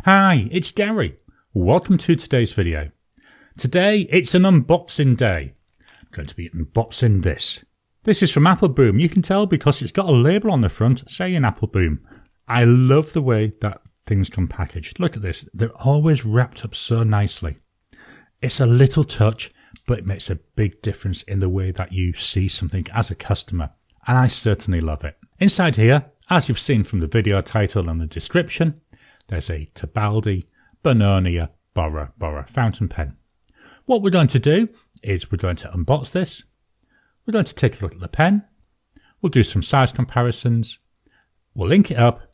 Hi, it's Gary. Welcome to today's video. Today it's an unboxing day. I'm going to be unboxing this. This is from Apple Boom. You can tell because it's got a label on the front saying Apple Boom. I love the way that things come packaged. Look at this. They're always wrapped up so nicely. It's a little touch, but it makes a big difference in the way that you see something as a customer. And I certainly love it. Inside here, as you've seen from the video title and the description, there's a Tibaldi Bononia Bora Bora fountain pen. What we're going to do is we're going to unbox this. We're going to take a look at the pen. We'll do some size comparisons. We'll link it up,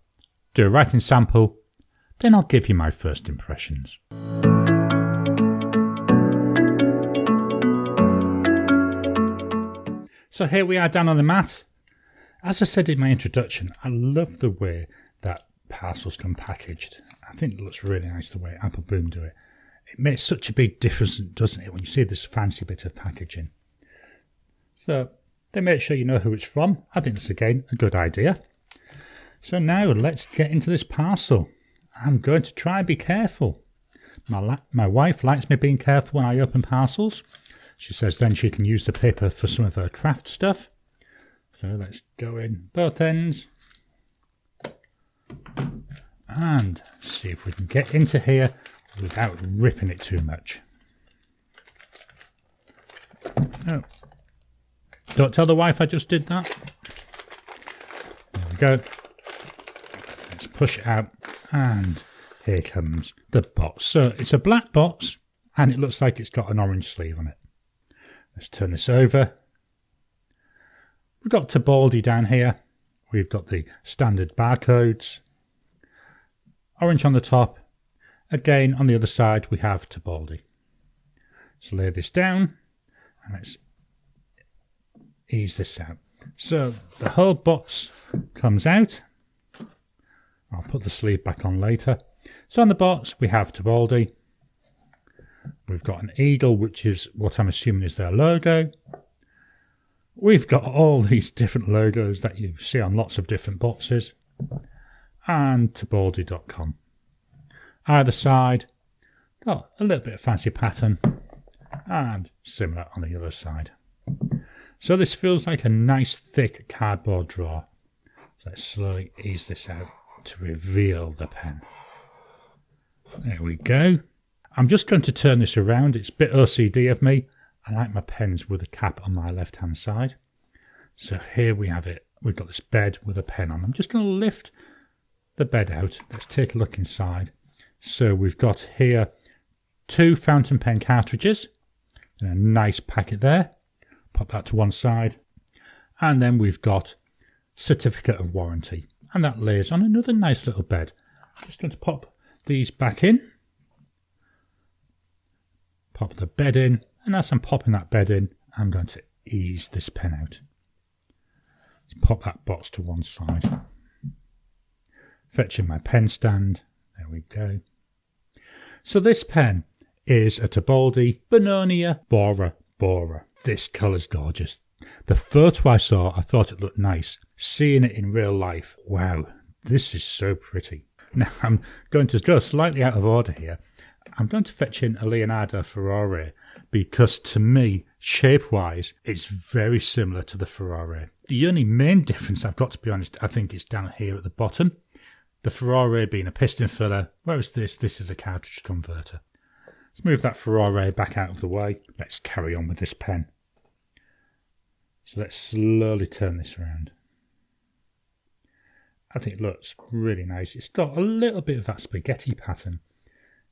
do a writing sample, then I'll give you my first impressions. So here we are down on the mat. As I said in my introduction, I love the way that parcels come packaged. I think it looks really nice the way Apple Boom do it. It makes such a big difference, doesn't it, when you see this fancy bit of packaging. So they make sure you know who it's from. I think that's again a good idea. So now let's get into this parcel. I'm going to try and be careful. My wife likes me being careful when I open parcels. She says then she can use the paper for some of her craft stuff. So let's go in both ends and see if we can get into here without ripping it too much. Oh. Don't tell the wife I just did that. There we go. Let's push it out and here comes the box. So it's a black box and it looks like it's got an orange sleeve on it. Let's turn this over. We've got Tibaldi down here. We've got the standard barcodes. Orange on the top. Again, on the other side, we have Tibaldi. Let's lay this down and let's ease this out. So the whole box comes out. I'll put the sleeve back on later. So on the box, we have Tibaldi. We've got an eagle, which is what I'm assuming is their logo. We've got all these different logos that you see on lots of different boxes. And Tibaldi.com. Either side, got a little bit of fancy pattern. And similar on the other side. So this feels like a nice thick cardboard drawer. So let's slowly ease this out to reveal the pen. There we go. I'm just going to turn this around. It's a bit OCD of me. I like my pens with a cap on my left hand side. So here we have it. We've got this bed with a pen on. I'm just going to lift the bed out. Let's take a look inside. So we've got here 2 fountain pen cartridges. A nice packet there. Pop that to one side. And then we've got certificate of warranty. And that lays on another nice little bed. I'm just going to pop these back in. Pop the bed in. And as I'm popping that bed in, I'm going to ease this pen out. Let's pop that box to one side. Fetching my pen stand. There we go. So this pen is a Tibaldi Bononia Bora Bora. This colour's gorgeous. The photo I saw, I thought it looked nice. Seeing it in real life, wow, this is so pretty. Now I'm going to go slightly out of order here. I'm going to fetch in a Leonardo Ferrari because to me, shape-wise, it's very similar to the Ferrari. The only main difference, I've got to be honest, I think is down here at the bottom. The Ferrari being a piston filler, whereas this is a cartridge converter. Let's move that Ferrari back out of the way. Let's carry on with this pen. So let's slowly turn this around. I think it looks really nice. It's got a little bit of that spaghetti pattern.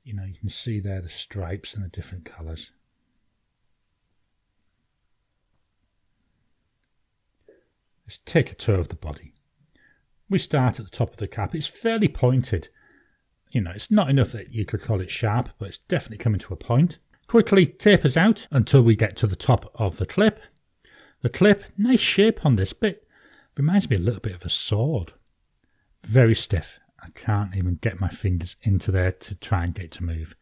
You know, you can see there the stripes and the different colours. Let's take a tour of the body. We start at the top of the cap. It's fairly pointed. You know, it's not enough that you could call it sharp, but it's definitely coming to a point. Quickly tapers out until we get to the top of the clip. The clip, nice shape on this bit. Reminds me a little bit of a sword. Very stiff. I can't even get my fingers into there to try and get it to move.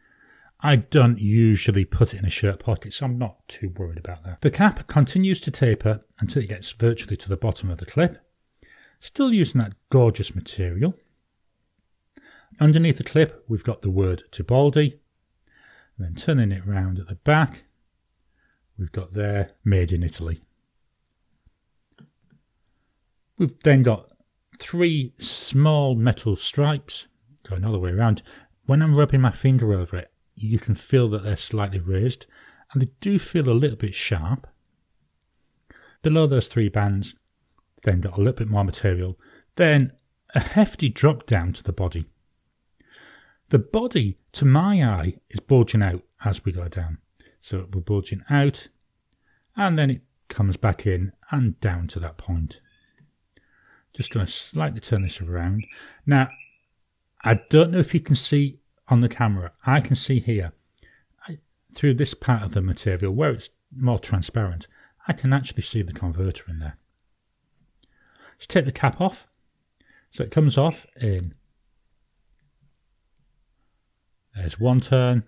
I don't usually put it in a shirt pocket, so I'm not too worried about that. The cap continues to taper until it gets virtually to the bottom of the clip. Still using that gorgeous material. Underneath the clip, we've got the word Tibaldi. And then turning it round at the back, we've got there, made in Italy. We've then got 3 small metal stripes going all the way around. When I'm rubbing my finger over it, you can feel that they're slightly raised, and they do feel a little bit sharp. Below those 3 bands, then got a little bit more material, then a hefty drop down to the body. The body, to my eye, is bulging out as we go down. So we're bulging out, and then it comes back in and down to that point. Just going to slightly turn this around. Now, I don't know if you can see on the camera. I can see here, through this part of the material, where it's more transparent, I can actually see the converter in there. Let's take the cap off. So it comes off in, there's 1 turn,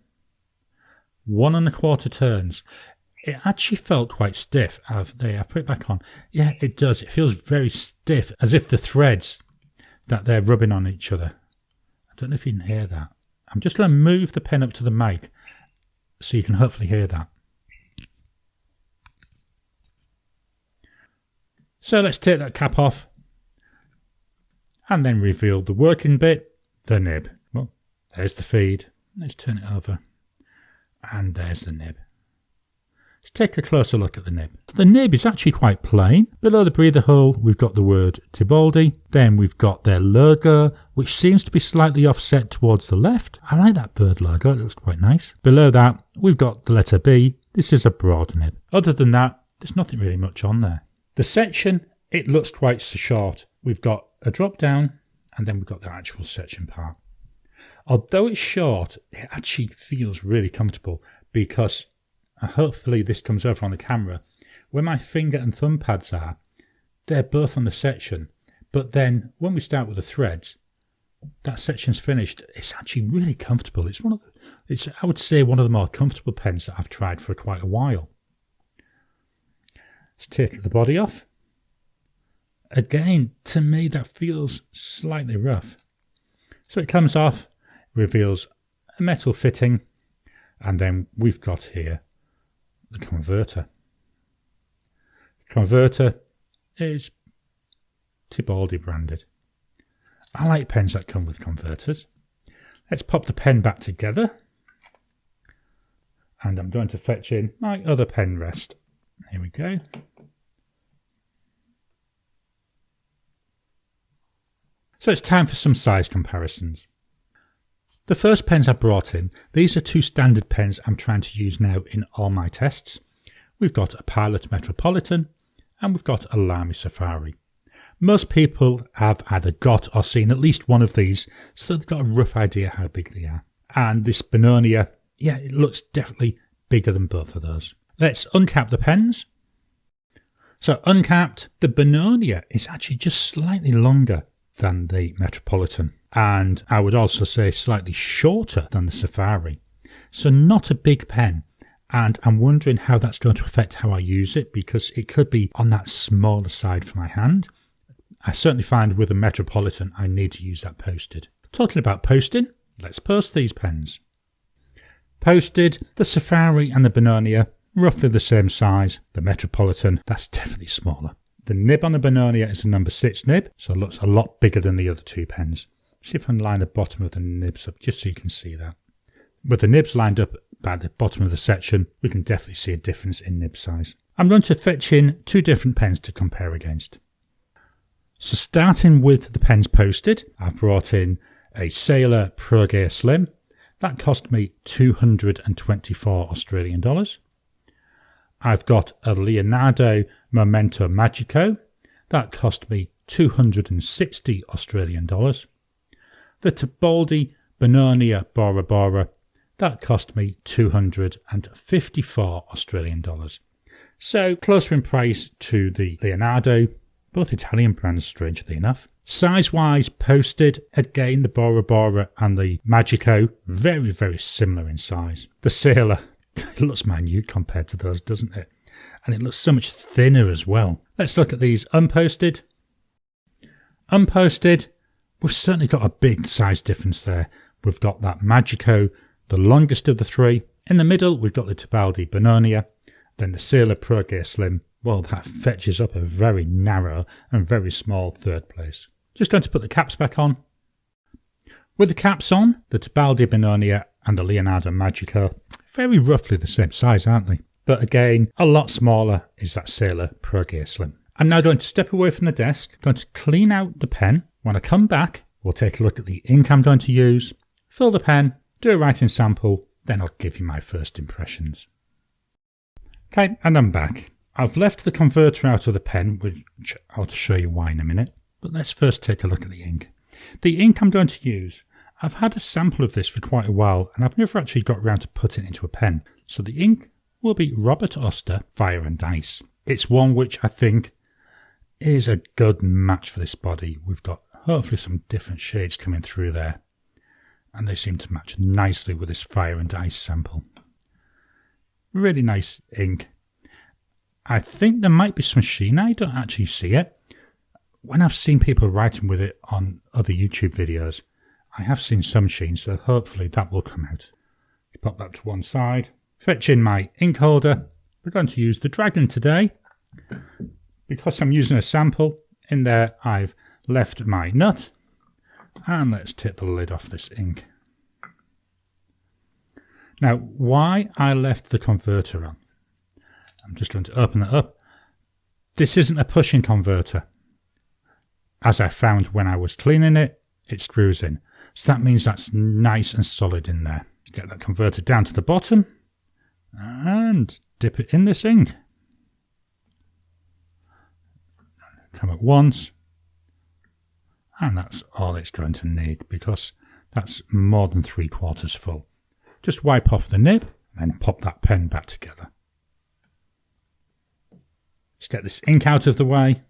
1 1/4 turns. It actually felt quite stiff. I put it back on. Yeah, it does. It feels very stiff, as if the threads that they're rubbing on each other. I don't know if you can hear that. I'm just going to move the pen up to the mic so you can hopefully hear that. So let's take that cap off and then reveal the working bit, the nib. Well, there's the feed. Let's turn it over. And there's the nib. Let's take a closer look at the nib. The nib is actually quite plain. Below the breather hole, we've got the word Tibaldi. Then we've got their logo, which seems to be slightly offset towards the left. I like that bird logo. It looks quite nice. Below that, we've got the letter B. This is a broad nib. Other than that, there's nothing really much on there. The section, it looks quite short. We've got a drop down, and then we've got the actual section part. Although it's short, it actually feels really comfortable because hopefully this comes over on the camera. Where my finger and thumb pads are, they're both on the section. But then when we start with the threads, that section's finished. It's actually really comfortable. It's I would say one of the more comfortable pens that I've tried for quite a while. Let's take the body off. Again, to me that feels slightly rough. So it comes off, reveals a metal fitting, and then we've got here the converter. The converter is Tibaldi branded. I like pens that come with converters. Let's pop the pen back together. And I'm going to fetch in my other pen rest. Here we go. So it's time for some size comparisons. The first pens I brought in, these are 2 standard pens I'm trying to use now in all my tests. We've got a Pilot Metropolitan and we've got a Lamy Safari. Most people have either got or seen at least one of these, so they've got a rough idea how big they are. And this Bononia, yeah, it looks definitely bigger than both of those. Let's uncap the pens. So uncapped, the Bononia is actually just slightly longer than the Metropolitan, and I would also say slightly shorter than the Safari. So not a big pen, and I'm wondering how that's going to affect how I use it, because it could be on that smaller side for my hand. I certainly find with a Metropolitan I need to use that posted. Talking about posting, let's post these pens. Posted, the Safari and the Bononia, roughly the same size. The Metropolitan, that's definitely smaller. The nib on the Bononia is a number 6 nib, so it looks a lot bigger than the other 2 pens. See if I can line the bottom of the nibs up, just so you can see that. With the nibs lined up by the bottom of the section, we can definitely see a difference in nib size. I'm going to fetch in 2 different pens to compare against. So starting with the pens posted, I've brought in a Sailor Pro Gear Slim. That cost me 224 Australian dollars. I've got a Leonardo Momento Magico. That cost me 260 Australian dollars. The Tibaldi Bononia Bora Bora. That cost me 254 Australian dollars. So closer in price to the Leonardo, both Italian brands strangely enough. Size-wise posted, again the Bora Bora and the Magico, very, very similar in size. The Sailor, it looks minute compared to those, doesn't it? And it looks so much thinner as well. Let's look at these unposted. Unposted, we've certainly got a big size difference there. We've got that Magico, the longest of the three. In the middle, we've got the Tibaldi Bononia. Then the Sailor Pro Gear Slim. Well, that fetches up a very narrow and very small third place. Just going to put the caps back on. With the caps on, the Tibaldi Bononia and the Leonardo Magico, very roughly the same size, aren't they? But again, a lot smaller is that Sailor Pro Gear Slim. I'm now going to step away from the desk, going to clean out the pen. When I come back, we'll take a look at the ink I'm going to use, fill the pen, do a writing sample, then I'll give you my first impressions. Okay, and I'm back. I've left the converter out of the pen, which I'll show you why in a minute. But let's first take a look at the ink. The ink I'm going to use, I've had a sample of this for quite a while and I've never actually got around to putting it into a pen. So the ink will be Robert Oster Fire and Ice. It's one which I think is a good match for this body. We've got hopefully some different shades coming through there. And they seem to match nicely with this Fire and Ice sample. Really nice ink. I think there might be some sheen. I don't actually see it. When I've seen people writing with it on other YouTube videos, I have seen some sheen, so hopefully that will come out. Pop that to one side. Fetch in my ink holder. We're going to use the Dragon today. Because I'm using a sample, in there I've left my nut. And let's take the lid off this ink. Now, why I left the converter on. I'm just going to open that up. This isn't a pushing converter. As I found when I was cleaning it, it screws in. So that means that's nice and solid in there. Get that converter down to the bottom and dip it in this ink. Come at once. And that's all it's going to need because that's more than 3/4 full. Just wipe off the nib and pop that pen back together. Just get this ink out of the way.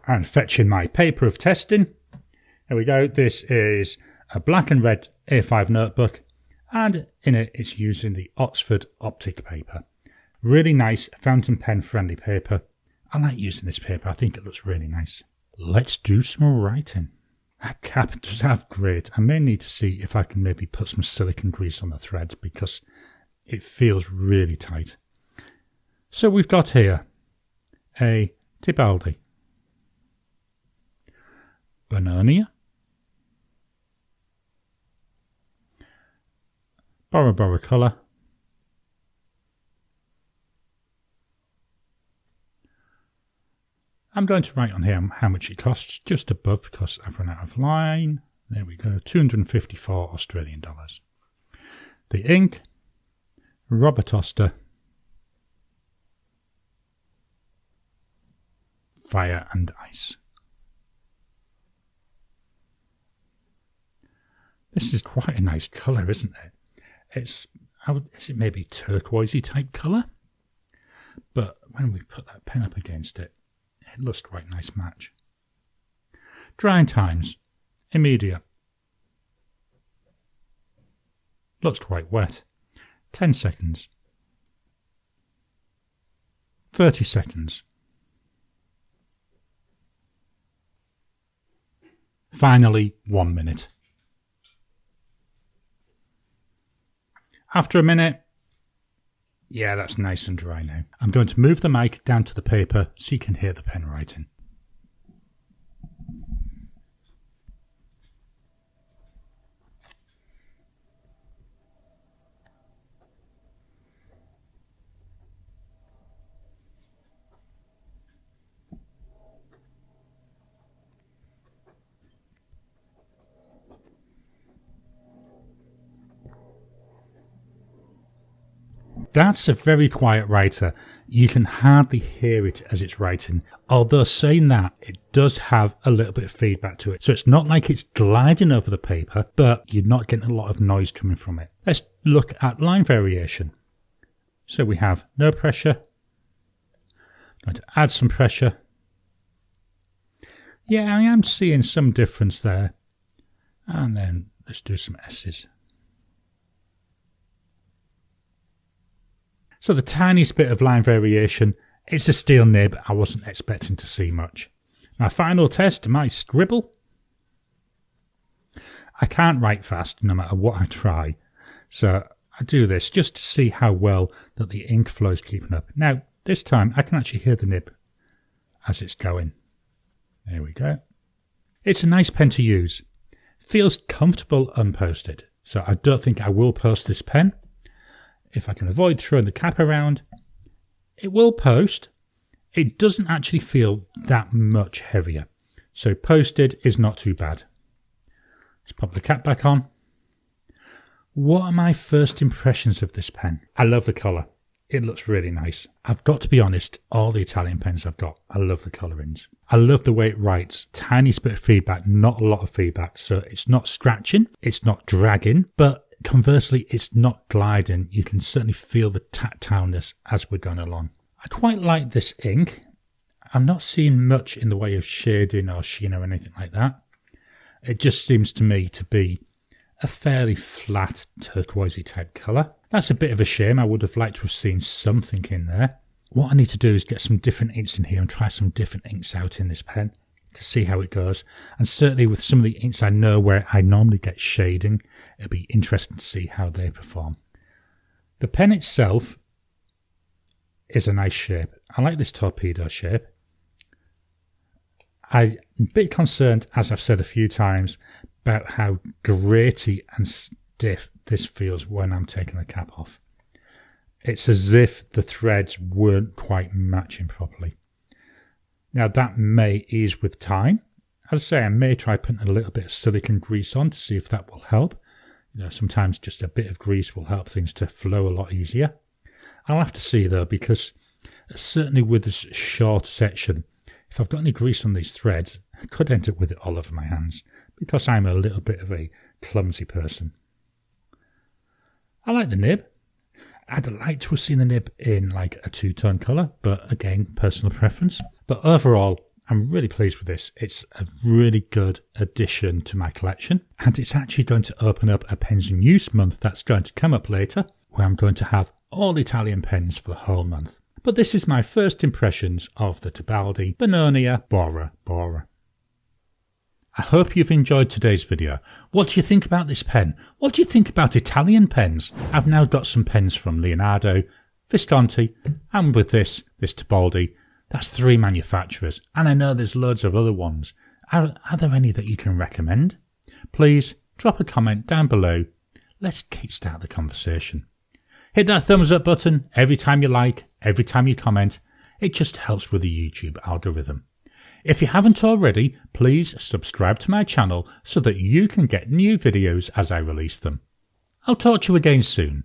And fetch in my paper of testing. There we go. This is a black and red A5 notebook. And in it, it's using the Oxford Optic paper. Really nice fountain pen friendly paper. I like using this paper. I think it looks really nice. Let's do some writing. That cap does have grit. I may need to see if I can maybe put some silicone grease on the threads because it feels really tight. So we've got here a Tibaldi Bononia Bora Bora colour. I'm going to write on here how much it costs, just above because I've run out of line. There we go, 254 Australian dollars. The ink, Robert Oster, Fire and Ice. This is quite a nice colour, isn't it? Is it maybe turquoisey type colour? But when we put that pen up against it, it looks quite a nice match. Drying times, immediate. Looks quite wet. 10 seconds. 30 seconds. Finally, 1 minute. After a minute, yeah, that's nice and dry now. I'm going to move the mic down to the paper so you can hear the pen writing. That's a very quiet writer. You can hardly hear it as it's writing. Although saying that, it does have a little bit of feedback to it. So it's not like it's gliding over the paper, but you're not getting a lot of noise coming from it. Let's look at line variation. So we have no pressure. I'm going to add some pressure. Yeah, I am seeing some difference there. And then let's do some S's. So the tiniest bit of line variation, it's a steel nib, I wasn't expecting to see much. My final test, my scribble. I can't write fast no matter what I try, so I do this just to see how well that the ink flow is keeping up. Now, this time I can actually hear the nib as it's going. There we go. It's a nice pen to use. Feels comfortable unposted, so I don't think I will post this pen. If I can avoid throwing the cap around, it will post. It doesn't actually feel that much heavier, so posted is not too bad. Let's pop the cap back on. What are my first impressions of this pen? I love the colour. It looks really nice. I've got to be honest, all the Italian pens I've got, I love the colourings. I love the way it writes. Tiny bit of feedback, not a lot of feedback. So it's not scratching, it's not dragging, but conversely, it's not gliding. You can certainly feel the tactileness as we're going along. I quite like this ink. I'm not seeing much in the way of shading or sheen or anything like that. It just seems to me to be a fairly flat turquoisey type colour. That's a bit of a shame. I would have liked to have seen something in there. What I need to do is get some different inks in here and try some different inks out in this pen to see how it goes. And certainly with some of the inks I know where I normally get shading, it'll be interesting to see how they perform. The pen itself is a nice shape. I like this torpedo shape. I'm a bit concerned, as I've said a few times, about how grating and stiff this feels when I'm taking the cap off. It's as if the threads weren't quite matching properly. Now that may ease with time. As I say, I may try putting a little bit of silicone grease on to see if that will help. You know, sometimes just a bit of grease will help things to flow a lot easier. I'll have to see though, because certainly with this short section, if I've got any grease on these threads, I could end up with it all over my hands, because I'm a little bit of a clumsy person. I like the nib. I'd like to have seen the nib in like a two-tone colour, but again, personal preference. But overall, I'm really pleased with this. It's a really good addition to my collection, and it's actually going to open up a pens in use month that's going to come up later, where I'm going to have all Italian pens for the whole month. But this is my first impressions of the Tibaldi Bononia Bora Bora. I hope you've enjoyed today's video. What do you think about this pen? What do you think about Italian pens? I've now got some pens from Leonardo, Visconti, and with this Tibaldi. That's 3 manufacturers, and I know there's loads of other ones. Are there any that you can recommend? Please drop a comment down below. Let's kickstart the conversation. Hit that thumbs up button every time you like, every time you comment. It just helps with the YouTube algorithm. If you haven't already, please subscribe to my channel so that you can get new videos as I release them. I'll talk to you again soon.